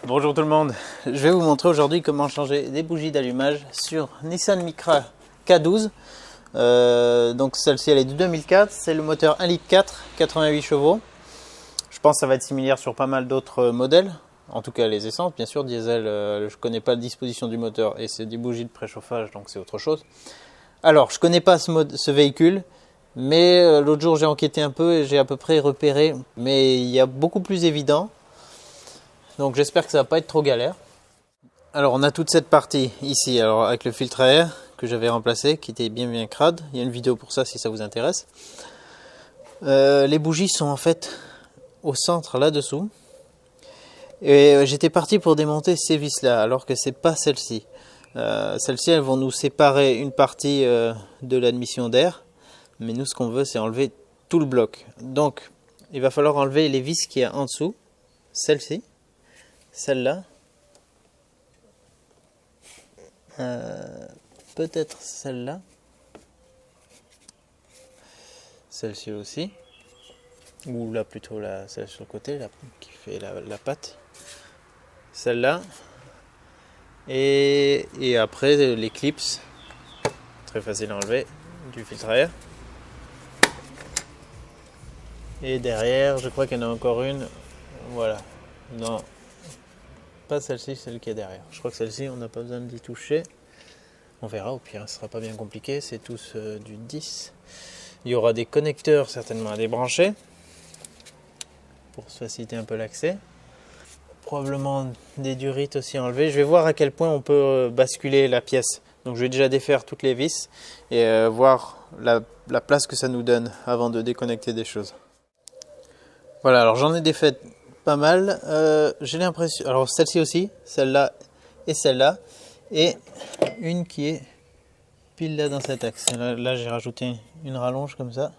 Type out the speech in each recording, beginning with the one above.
Bonjour tout le monde, je vais vous montrer aujourd'hui comment changer des bougies d'allumage sur Nissan Micra K12. Donc celle-ci elle est de 2004, c'est le moteur 1,4 litre, 88 chevaux. Je pense que ça va être similaire sur pas mal d'autres modèles, en tout cas les essences, bien sûr diesel, je connais pas la disposition du moteur et c'est des bougies de préchauffage donc c'est autre chose. Alors je connais pas ce véhicule, mais l'autre jour j'ai enquêté un peu et j'ai à peu près repéré, mais il y a beaucoup plus évident. Donc j'espère que ça va pas être trop galère. Alors on a toute cette partie ici, alors avec le filtre à air que j'avais remplacé, qui était bien crade. Il y a une vidéo pour ça si ça vous intéresse. Les bougies sont en fait au centre là-dessous. Et j'étais parti pour démonter ces vis là, alors que c'est pas celle-ci. Celles-ci elles vont nous séparer une partie de l'admission d'air. Mais nous ce qu'on veut c'est enlever tout le bloc. Donc il va falloir enlever les vis qu'il y a en dessous. Celle-ci. Celle-là, peut-être celle-là, celle-ci aussi, ou là plutôt celle sur le côté, là, qui fait la patte, celle-là, et après les clips, très facile à enlever, du filtre à air. Et derrière, je crois qu'il y en a encore une, voilà, non. Pas celle-ci, celle qui est derrière. Je crois que celle-ci, on n'a pas besoin d'y toucher. On verra, au pire, ce sera pas bien compliqué. C'est tous du 10. Il y aura des connecteurs certainement à débrancher pour faciliter un peu l'accès. Probablement des durites aussi à enlever. Je vais voir à quel point on peut basculer la pièce. Donc je vais déjà défaire toutes les vis et voir la place que ça nous donne avant de déconnecter des choses. Voilà, alors j'en ai défait pas mal. J'ai l'impression, alors celle-ci aussi, celle-là et celle-là, et une qui est pile là dans cet axe. Là j'ai rajouté une rallonge comme ça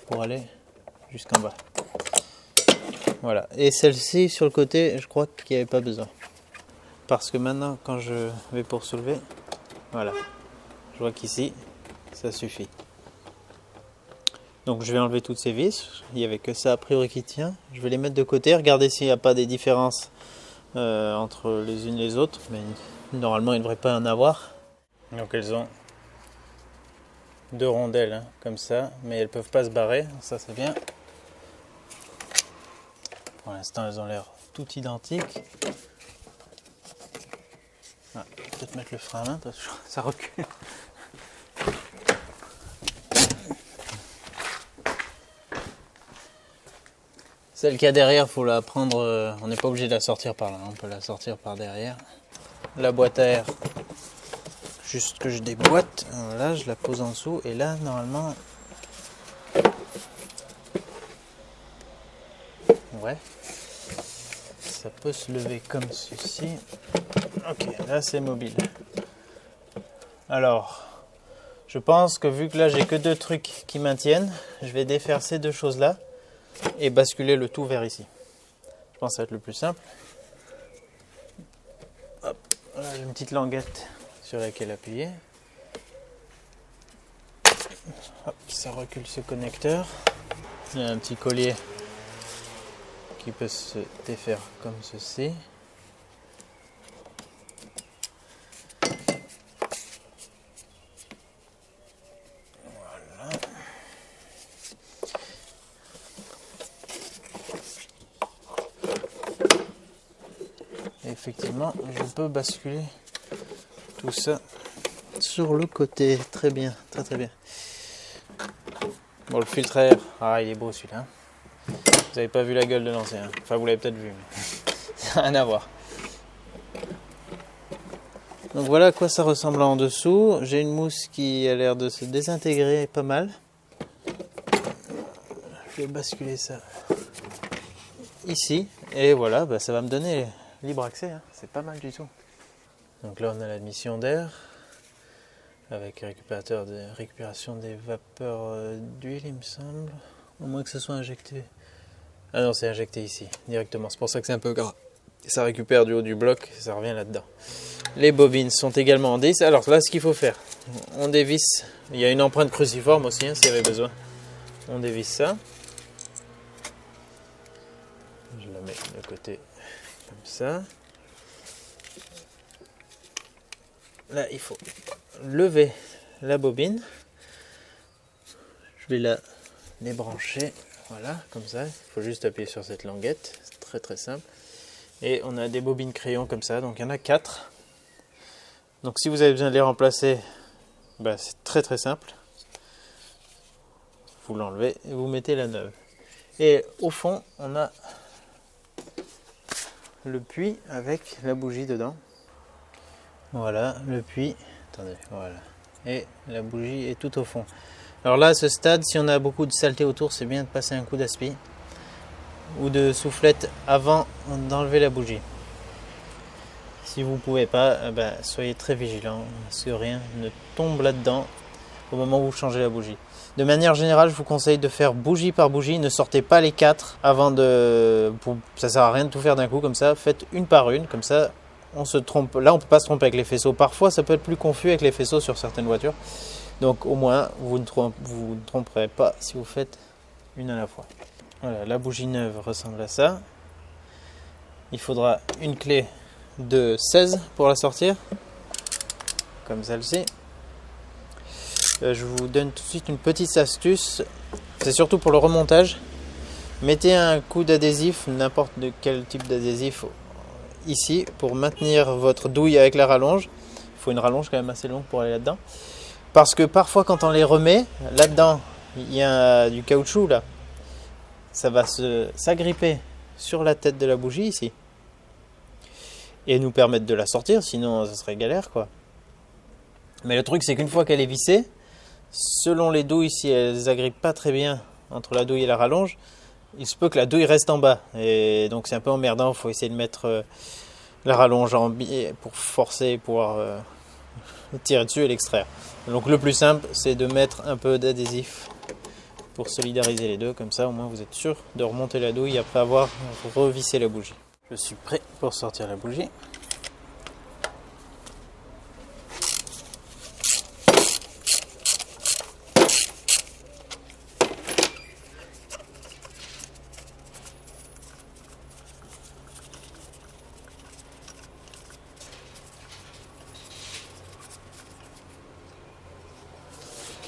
pour aller jusqu'en bas. Voilà, et celle-ci sur le côté, je crois qu'il n'y avait pas besoin. Parce que maintenant, quand je vais pour soulever, voilà, je vois qu'ici, ça suffit. Donc je vais enlever toutes ces vis, il n'y avait que ça a priori qui tient. Je vais les mettre de côté, regarder s'il n'y a pas des différences entre les unes et les autres, mais normalement il ne devrait pas en avoir. Donc elles ont deux rondelles hein, comme ça, mais elles ne peuvent pas se barrer, ça c'est bien. Pour l'instant elles ont l'air toutes identiques. Ah, peut-être mettre le frein à main parce que ça recule. Celle qu'il y a derrière, faut la prendre, on n'est pas obligé de la sortir par là, on peut la sortir par derrière. La boîte à air, juste que je déboîte, voilà, je la pose en dessous et là, normalement, ouais, ça peut se lever comme ceci. Ok, là c'est mobile. Alors, je pense que vu que là j'ai que deux trucs qui maintiennent, je vais défaire ces deux choses là et basculer le tout vers ici. Je pense que ça va être le plus simple. Hop, là j'ai une petite languette sur laquelle appuyer. Hop, ça recule ce connecteur. Il y a un petit collier qui peut se défaire comme ceci. Voilà. Et effectivement, je peux basculer tout ça sur le côté. Très bien, très bien. Bon, le filtre à air, ah il est beau celui-là. Vous n'avez pas vu la gueule de l'ancien. Enfin, vous l'avez peut-être vu, mais ça n'a rien à voir. Donc voilà à quoi ça ressemble en dessous. J'ai une mousse qui a l'air de se désintégrer pas mal. Je vais basculer ça ici. Et voilà, bah, ça va me donner libre accès. Hein. C'est pas mal du tout. Donc là, on a l'admission d'air avec récupération des vapeurs d'huile, il me semble. Au moins que ce soit injecté. Ah non, c'est injecté ici, directement. C'est pour ça que c'est un peu gras. Ça récupère du haut du bloc, ça revient là-dedans. Les bobines sont également en 10. Alors là, ce qu'il faut faire, on dévisse. Il y a une empreinte cruciforme aussi, hein, s'il y avait besoin. On dévisse ça. Je la mets de côté comme ça. Là, il faut lever la bobine. Je vais la débrancher. Voilà, comme ça. Il faut juste appuyer sur cette languette. C'est très très simple. Et on a des bobines crayon comme ça. Donc il y en a 4. Donc si vous avez besoin de les remplacer, c'est très très simple. Vous l'enlevez et vous mettez la neuve. Et au fond, on a le puits avec la bougie dedans. Voilà, le puits. Attendez, voilà. Et la bougie est tout au fond. Alors là, à ce stade, si on a beaucoup de saleté autour, c'est bien de passer un coup d'aspi ou de soufflette avant d'enlever la bougie. Si vous ne pouvez pas, soyez très vigilant, parce que rien ne tombe là-dedans au moment où vous changez la bougie. De manière générale, je vous conseille de faire bougie par bougie. Ne sortez pas les 4 avant de... Ça sert à rien de tout faire d'un coup comme ça. Faites une par une, comme ça on se trompe. Là, on ne peut pas se tromper avec les faisceaux. Parfois, ça peut être plus confus avec les faisceaux sur certaines voitures. Donc au moins, vous ne tromperez pas si vous faites une à la fois. Voilà, la bougie neuve ressemble à ça. Il faudra une clé de 16 pour la sortir, comme celle-ci. Je vous donne tout de suite une petite astuce. C'est surtout pour le remontage. Mettez un coup d'adhésif, n'importe quel type d'adhésif, ici pour maintenir votre douille avec la rallonge. Il faut une rallonge quand même assez longue pour aller là-dedans. Parce que parfois quand on les remet, là-dedans, il y a du caoutchouc là. Ça va s'agripper sur la tête de la bougie ici. Et nous permettre de la sortir, sinon ça serait galère quoi. Mais le truc c'est qu'une fois qu'elle est vissée, selon les douilles, si elles agrippent pas très bien entre la douille et la rallonge, il se peut que la douille reste en bas. Et donc c'est un peu emmerdant, il faut essayer de mettre la rallonge en biais pour forcer, pouvoir tirer dessus et l'extraire. Donc le plus simple c'est de mettre un peu d'adhésif pour solidariser les deux, comme ça au moins vous êtes sûr de remonter la douille après avoir revissé la bougie. Je suis prêt pour sortir la bougie.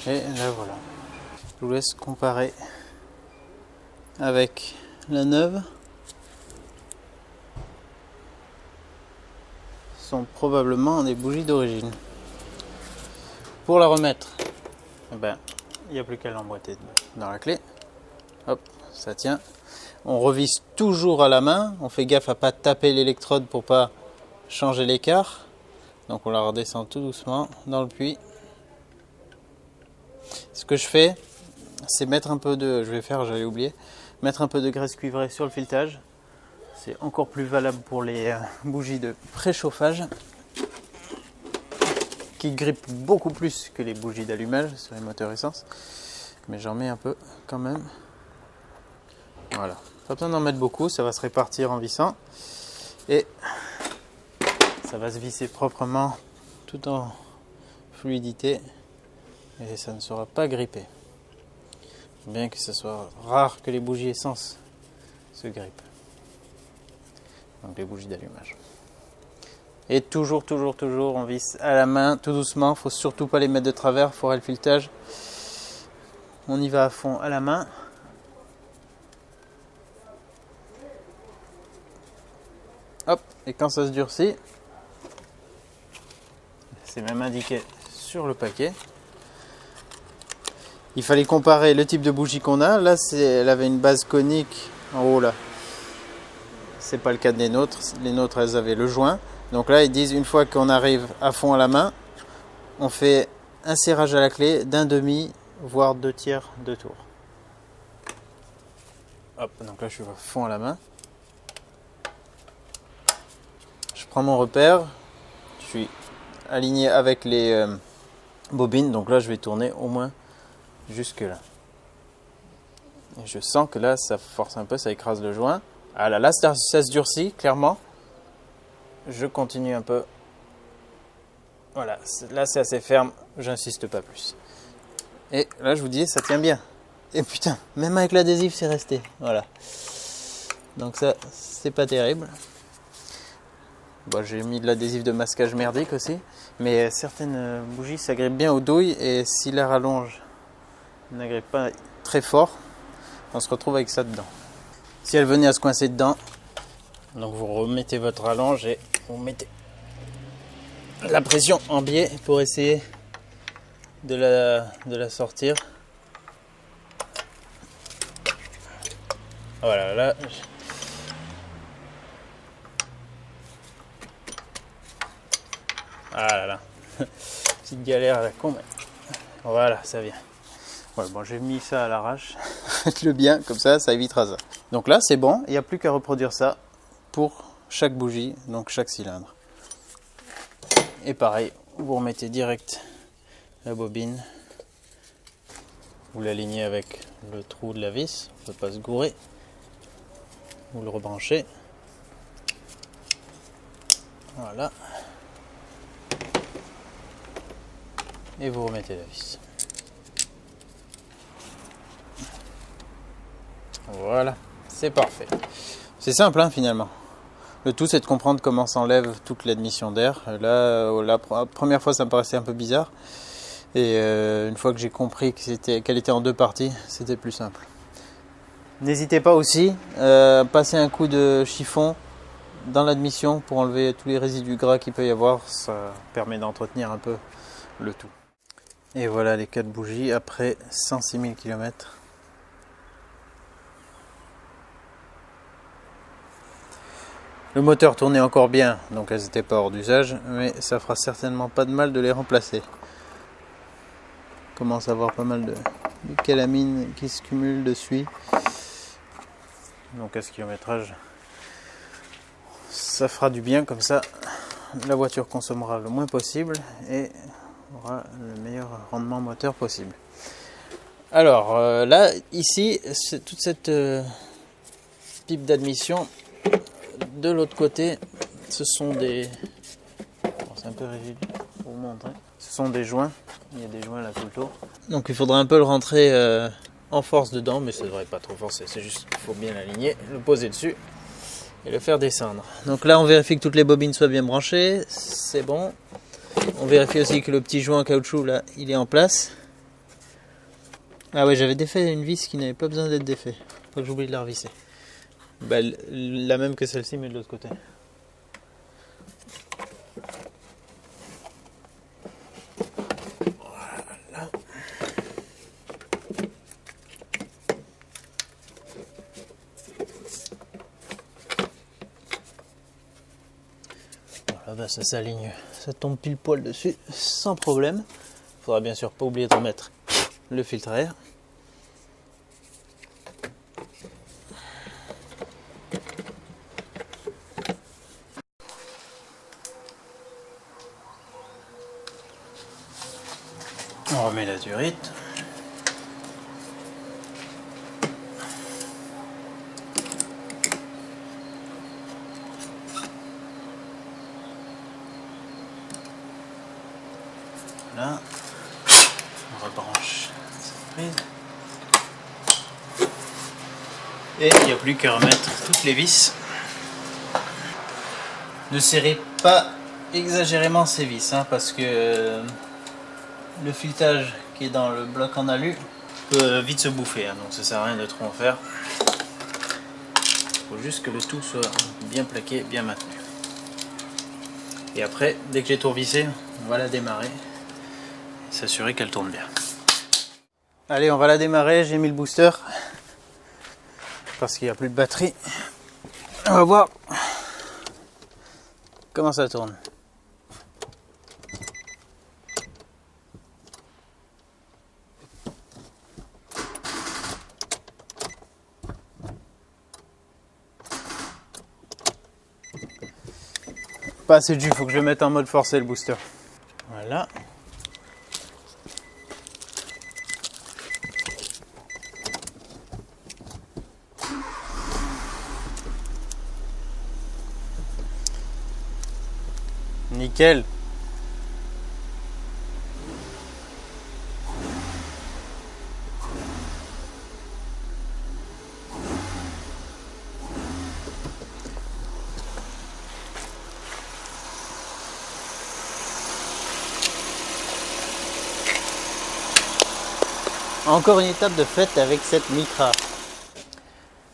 Et là voilà. Je vous laisse comparer avec la neuve. Sont probablement des bougies d'origine. Pour la remettre, il n'y a plus qu'à l'emboîter dans la clé. Hop, ça tient. On revisse toujours à la main. On fait gaffe à pas taper l'électrode pour pas changer l'écart. Donc on la redescend tout doucement dans le puits. Ce que je fais, c'est mettre un peu de... j'avais oublié. Mettre un peu de graisse cuivrée sur le filetage. C'est encore plus valable pour les bougies de préchauffage qui grippent beaucoup plus que les bougies d'allumage sur les moteurs essence. Mais j'en mets un peu quand même. Voilà. Pas besoin d'en mettre beaucoup, ça va se répartir en vissant. Et ça va se visser proprement tout en fluidité. Et ça ne sera pas grippé. Bien que ce soit rare que les bougies essence se grippent. Donc les bougies d'allumage. Et toujours on visse à la main, tout doucement. Faut surtout pas les mettre de travers, foirer le filetage. On y va à fond à la main. Hop, et quand ça se durcit, c'est même indiqué sur le paquet. Il fallait comparer le type de bougie qu'on a. Là, elle avait une base conique en haut là. C'est pas le cas des nôtres. Les nôtres, elles avaient le joint. Donc là, ils disent une fois qu'on arrive à fond à la main, on fait un serrage à la clé d'un demi, voire 2/3 de tour. Hop, donc là, je suis à fond à la main. Je prends mon repère. Je suis aligné avec les bobines. Donc là, je vais tourner au moins jusque là. Et je sens que là, ça force un peu, ça écrase le joint. Ah là, ça se durcit, clairement. Je continue un peu. Voilà, là c'est assez ferme, j'insiste pas plus. Et là, je vous dis, ça tient bien. Et putain, même avec l'adhésif, c'est resté. Voilà. Donc ça, c'est pas terrible. Bon, j'ai mis de l'adhésif de masquage merdique aussi. Mais certaines bougies s'agrippent bien aux douilles et si la rallonge n'agrippe pas très fort, on se retrouve avec ça dedans. Si elle venait à se coincer dedans, donc vous remettez votre rallonge et vous mettez la pression en biais pour essayer de la sortir. Voilà, là. Ah là là. Petite galère à la con, mais voilà, ça vient. Ouais, bon, j'ai mis ça à l'arrache. Faites-le bien, comme ça évitera ça. Donc là, c'est bon, il n'y a plus qu'à reproduire ça pour chaque bougie, donc chaque cylindre. Et pareil, vous remettez direct la bobine. Vous l'alignez avec le trou de la vis, il ne peut pas se gourer. Vous le rebranchez. Voilà. Et vous remettez la vis. Voilà, c'est parfait. C'est simple hein, finalement. Le tout c'est de comprendre comment s'enlève toute l'admission d'air. Là, la première fois ça me paraissait un peu bizarre. Et une fois que j'ai compris qu'elle était en deux parties, c'était plus simple. N'hésitez pas aussi à passer un coup de chiffon dans l'admission pour enlever tous les résidus gras qu'il peut y avoir. Ça permet d'entretenir un peu le tout. Et voilà les 4 bougies après 106 000 km. Le moteur tournait encore bien, donc elles n'étaient pas hors d'usage, mais ça fera certainement pas de mal de les remplacer. On commence à avoir pas mal de calamine qui se cumulent dessus. Donc à ce kilométrage, ça fera du bien, comme ça la voiture consommera le moins possible et aura le meilleur rendement moteur possible. Alors là, ici, toute cette pipe d'admission, de l'autre côté, ce sont des... Bon, c'est un peu rigide pour vous montrer. Ce sont des joints, il y a des joints là tout le tour. Donc il faudra un peu le rentrer en force dedans, mais ça ne devrait pas trop forcer, c'est juste qu'il faut bien l'aligner, le poser dessus et le faire descendre. Donc là on vérifie que toutes les bobines soient bien branchées, c'est bon. On vérifie aussi que le petit joint en caoutchouc là, il est en place. Ah ouais, j'avais défait une vis qui n'avait pas besoin d'être défait, faut que j'oublie de la revisser. Bah, la même que celle-ci mais de l'autre côté. Voilà. Voilà, bah ça s'aligne, ça tombe pile poil dessus sans problème. Faudra bien sûr pas oublier de remettre le filtre à air. On remet la durite. Là, on rebranche cette prise. Et il n'y a plus qu'à remettre toutes les vis. Ne serrez pas exagérément ces vis, hein, parce que le filetage qui est dans le bloc en alu peut vite se bouffer, hein, donc ça sert à rien de trop en faire. Il faut juste que le tout soit bien plaqué, bien maintenu. Et après, dès que j'ai tout revissé, on va la démarrer. S'assurer qu'elle tourne bien. Allez, on va la démarrer, j'ai mis le booster parce qu'il n'y a plus de batterie. On va voir comment ça tourne. Pas assez de jus, il faut que je le mette en mode forcé le booster. Voilà. Nickel. encore une étape de fête avec cette Micra.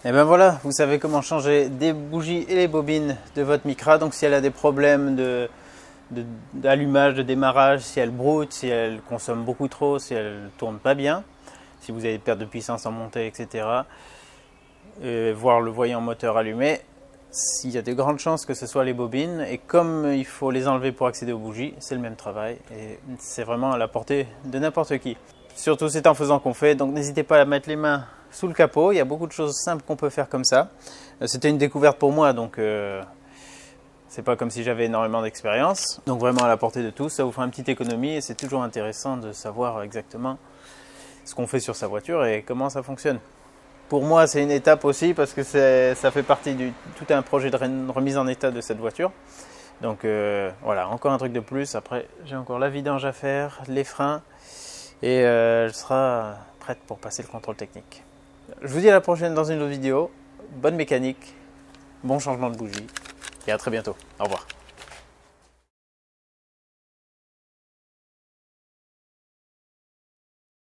Et ben voilà, vous savez comment changer des bougies et les bobines de votre Micra. Donc si elle a des problèmes d'allumage, de démarrage, si elle broute, si elle consomme beaucoup trop, si elle tourne pas bien, si vous avez des pertes de puissance en montée, etc. Voir le voyant moteur allumé, il y a de grandes chances que ce soit les bobines. Et comme il faut les enlever pour accéder aux bougies, c'est le même travail. Et c'est vraiment à la portée de n'importe qui. Surtout c'est en faisant qu'on fait, donc n'hésitez pas à mettre les mains sous le capot. Il y a beaucoup de choses simples qu'on peut faire comme ça. C'était une découverte pour moi, donc c'est pas comme si j'avais énormément d'expérience. Donc vraiment à la portée de tous, ça vous fera une petite économie et c'est toujours intéressant de savoir exactement ce qu'on fait sur sa voiture et comment ça fonctionne. Pour moi c'est une étape aussi parce que ça fait partie de tout un projet de remise en état de cette voiture. Donc voilà, encore un truc de plus. Après j'ai encore la vidange à faire, les freins et elle sera prête pour passer le contrôle technique. Je vous dis à la prochaine dans une autre vidéo. Bonne mécanique, bon changement de bougie et à très bientôt. Au revoir.